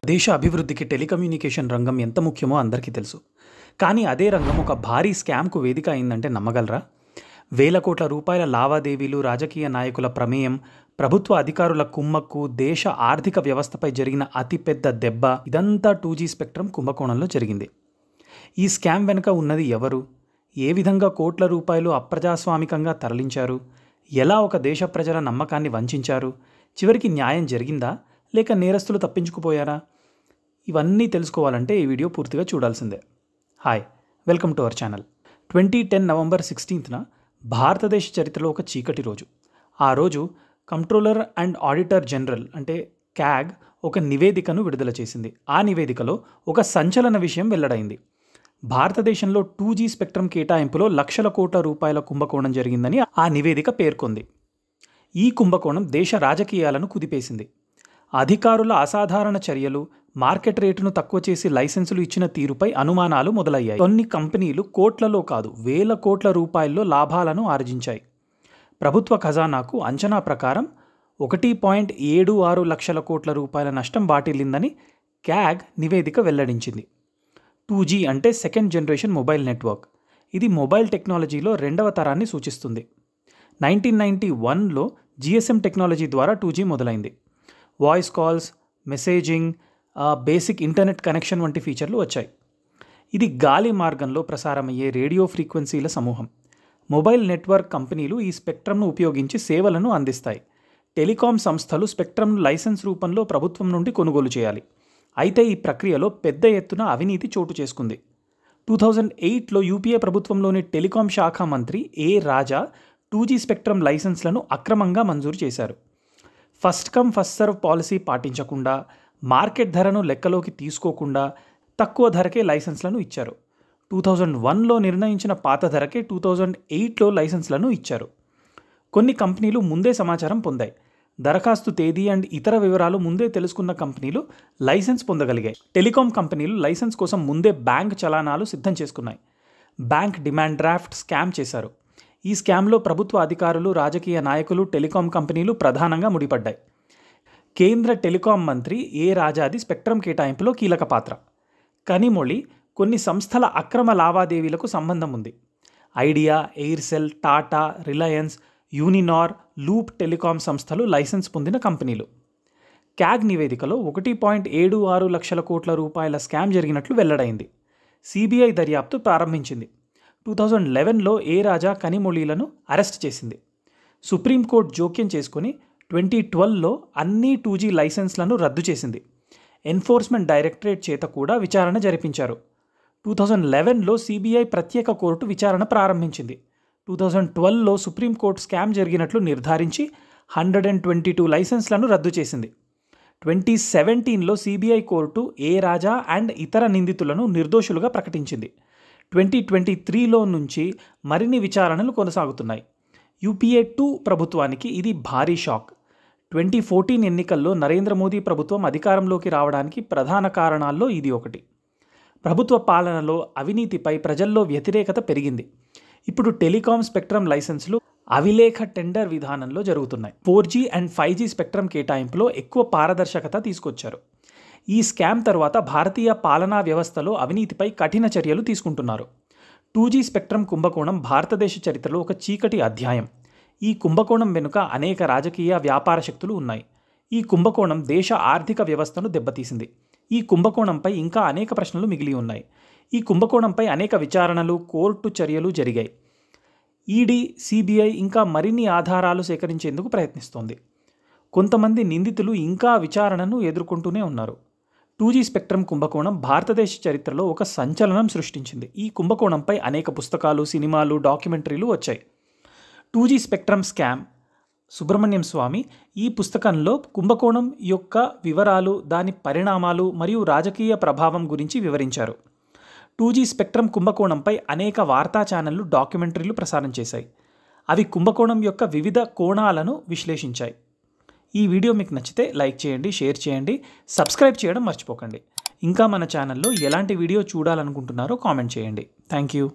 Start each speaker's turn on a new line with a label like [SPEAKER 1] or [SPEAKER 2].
[SPEAKER 1] దేశ అభివృద్ధికి టెలికమ్యూనికేషన్ రంగం ఎంత ముఖ్యమో అందరికీ తెలుసు. కానీ అదే రంగం ఒక భారీ స్కామ్‌కు వేదిక అయిందంటే నమ్మగలరా? వేల కోట్ల రూపాయల లావాదేవీలు, రాజకీయ నాయకుల ప్రమేయం, ప్రభుత్వ అధికారుల కుమ్మక్కు, దేశ ఆర్థిక వ్యవస్థపై జరిగిన అతిపెద్ద దెబ్బ ఇదంతా 2G స్పెక్ట్రమ్ కుంభకోణంలో జరిగింది. ఈ స్కామ్ వెనుక ఉన్నది ఎవరు? ఏ విధంగా కోట్ల రూపాయలు అప్రజాస్వామికంగా తరలించారు? ఎలా ఒక దేశ ప్రజల నమ్మకాన్ని వంచారు? చివరికి న్యాయం జరిగిందా? లేక నేరస్తులు తప్పించుకుపోయారా? ఇవన్నీ తెలుసుకోవాలంటే ఈ వీడియో పూర్తిగా చూడాల్సిందే. Hi, welcome to our channel. 2010 November 16న భారతదేశ చరిత్రలో ఒక చీకటి రోజు. ఆ రోజు కంట్రోలర్ అండ్ ఆడిటర్ జనరల్ అంటే క్యాగ్ ఒక నివేదికను విడుదల చేసింది. ఆ నివేదికలో ఒక సంచలన విషయం వెల్లడైంది. భారతదేశంలో 2G స్పెక్ట్రమ్ కేటాయింపులో లక్షల కోట్ల రూపాయల కుంభకోణం జరిగిందని ఆ నివేదిక పేర్కొంది. ఈ కుంభకోణం దేశ రాజకీయాలను కుదిపేసింది. అధికారుల అసాధారణ చర్యలు, మార్కెట్ రేటును తక్కువ చేసి లైసెన్సులు ఇచ్చిన తీరుపై అనుమానాలు మొదలయ్యాయి. కొన్ని కంపెనీలు కోట్లలో కాదు, వేల కోట్ల రూపాయల్లో లాభాలను ఆర్జించాయి. ప్రభుత్వ ఖజానాకు అంచనా ప్రకారం 1.76 లక్షల కోట్ల రూపాయల నష్టం వాటిల్లిందని క్యాగ్ నివేదిక వెల్లడించింది. 2G అంటే సెకండ్ జనరేషన్ మొబైల్ నెట్వర్క్. ఇది మొబైల్ టెక్నాలజీలో రెండవ తరాన్ని సూచిస్తుంది. 1991లో GSM టెక్నాలజీ ద్వారా 2G మొదలైంది. Voice calls, messaging, basic internet connection వంటి ఫీచర్లు వచ్చాయి. ఇది గాలి మార్గంలో ప్రసారమయ్యే రేడియో ఫ్రీక్వెన్సీల సమూహం. మొబైల్ నెట్వర్క్ కంపెనీలు ఈ స్పెక్ట్రమ్ను ఉపయోగించి సేవలను అందిస్తాయి. టెలికాం సంస్థలు స్పెక్ట్రమ్ను లైసెన్స్ రూపంలో ప్రభుత్వం నుండి కొనుగోలు చేయాలి. అయితే ఈ ప్రక్రియలో పెద్ద ఎత్తున అవినీతి చోటు చేసుకుంది. 2008లో యూపీఏ ప్రభుత్వంలోని టెలికాం శాఖ మంత్రి ఏ రాజా 2G స్పెక్ట్రమ్ లైసెన్స్లను అక్రమంగా మంజూరు చేశారు. First come first serve policy పాటించకుండా, మార్కెట్ ధరను లెక్కలోకి తీసుకోకుండా తక్కువ ధరకే లైసెన్స్లను ఇచ్చారు. 2001లో నిర్ణయించిన పాత ధరకే 2008లో లైసెన్స్లను ఇచ్చారు. కొన్ని కంపెనీలు ముందే సమాచారం పొందాయి. దరఖాస్తు తేదీ అండ్ ఇతర వివరాలు ముందే తెలుసుకున్న కంపెనీలు లైసెన్స్ పొందగలిగాయి. టెలికాం కంపెనీలు లైసెన్స్ కోసం ముందే బ్యాంక్ చలానాలు సిద్ధం చేసుకున్నాయి. బ్యాంక్ డిమాండ్ డ్రాఫ్ట్ స్కామ్ చేశారు. ఈ స్కామ్లో ప్రభుత్వ అధికారులు, రాజకీయ నాయకులు, టెలికాం కంపెనీలు ప్రధానంగా ముడిపడ్డాయి. కేంద్ర టెలికాం మంత్రి ఏ రాజాది స్పెక్ట్రమ్ కేటాయింపులో కీలక పాత్ర. కనిమొళి కొన్ని సంస్థల అక్రమ లావాదేవీలకు సంబంధం ఉంది. Idea, Aircel, Tata, Reliance, Uninor, loop telecom సంస్థలు లైసెన్స్ పొందిన కంపెనీలు. క్యాగ్ నివేదికలో 1.76 లక్షల కోట్ల రూపాయల స్కామ్ జరిగినట్లు వెల్లడైంది. సిబిఐ దర్యాప్తు ప్రారంభించింది. 2011లో ఏ రాజా, కనిమొళిలను అరెస్ట్ చేసింది. సుప్రీంకోర్టు జోక్యం చేసుకుని 2012లో అన్ని 2G లైసెన్స్లను రద్దు చేసింది. ఎన్ఫోర్స్మెంట్ డైరెక్టరేట్ చేత కూడా విచారణ జరిపించారు. 2011లో సిబిఐ ప్రత్యేక కోర్టు విచారణ ప్రారంభించింది. 2012లో సుప్రీంకోర్టు స్కామ్ జరిగినట్లు నిర్ధారించి 122 లైసెన్స్లను రద్దు చేసింది. 2017లో CBI court A Raja and ఇతర నిందితులను నిర్దోషులుగా ప్రకటించింది. 2023లో నుంచి మరిన్ని విచారణలు కొనసాగుతున్నాయి. యూపీఏ 2 ప్రభుత్వానికి ఇది భారీ షాక్. 2014 ఎన్నికల్లో నరేంద్ర మోదీ ప్రభుత్వం అధికారంలోకి రావడానికి ప్రధాన కారణాల్లో ఇది ఒకటి. ప్రభుత్వ పాలనలో అవినీతిపై ప్రజల్లో వ్యతిరేకత పెరిగింది. ఇప్పుడు టెలికాం స్పెక్ట్రమ్ లైసెన్సులు అవిలేఖ టెండర్ విధానంలో జరుగుతున్నాయి. 4G అండ్ 5G స్పెక్ట్రమ్ కేటాయింపులో ఎక్కువ పారదర్శకత తీసుకొచ్చారు. ఈ స్కామ్ తర్వాత భారతీయ పాలనా వ్యవస్థలో అవినీతిపై కఠిన చర్యలు తీసుకుంటున్నారు. 2G స్పెక్ట్రమ్ కుంభకోణం భారతదేశ చరిత్రలో ఒక చీకటి అధ్యాయం. ఈ కుంభకోణం వెనుక అనేక రాజకీయ, వ్యాపార శక్తులు ఉన్నాయి. ఈ కుంభకోణం దేశ ఆర్థిక వ్యవస్థను దెబ్బతీసింది. ఈ కుంభకోణంపై ఇంకా అనేక ప్రశ్నలు మిగిలి ఉన్నాయి. ఈ కుంభకోణంపై అనేక విచారణలు, కోర్టు చర్యలు జరిగాయి. ఈడీ, సిబిఐ ఇంకా మరిన్ని ఆధారాలు సేకరించేందుకు ప్రయత్నిస్తోంది. కొంతమంది నిందితులు ఇంకా విచారణను ఎదుర్కొంటూనే ఉన్నారు. 2G స్పెక్ట్రమ్ కుంభకోణం భారతదేశ చరిత్రలో ఒక సంచలనం సృష్టించింది. ఈ కుంభకోణంపై అనేక పుస్తకాలు, సినిమాలు, డాక్యుమెంటరీలు వచ్చాయి. 2G స్పెక్ట్రమ్ స్కామ్ సుబ్రహ్మణ్యం స్వామి ఈ పుస్తకంలో కుంభకోణం యొక్క వివరాలు, దాని పరిణామాలు మరియు రాజకీయ ప్రభావం గురించి వివరించారు. 2G స్పెక్ట్రమ్ కుంభకోణంపై అనేక వార్తా ఛానళ్లు డాక్యుమెంటరీలు ప్రసారం చేశాయి. అవి కుంభకోణం యొక్క వివిధ కోణాలను విశ్లేషించాయి. ఈ వీడియో మీకు నచ్చితే లైక్ చేయండి, షేర్ చేయండి, సబ్స్క్రైబ్ చేయడం మర్చిపోకండి. ఇంకా మన ఛానల్లో ఎలాంటి వీడియో చూడాలనుకుంటున్నారో కామెంట్ చేయండి. Thank you.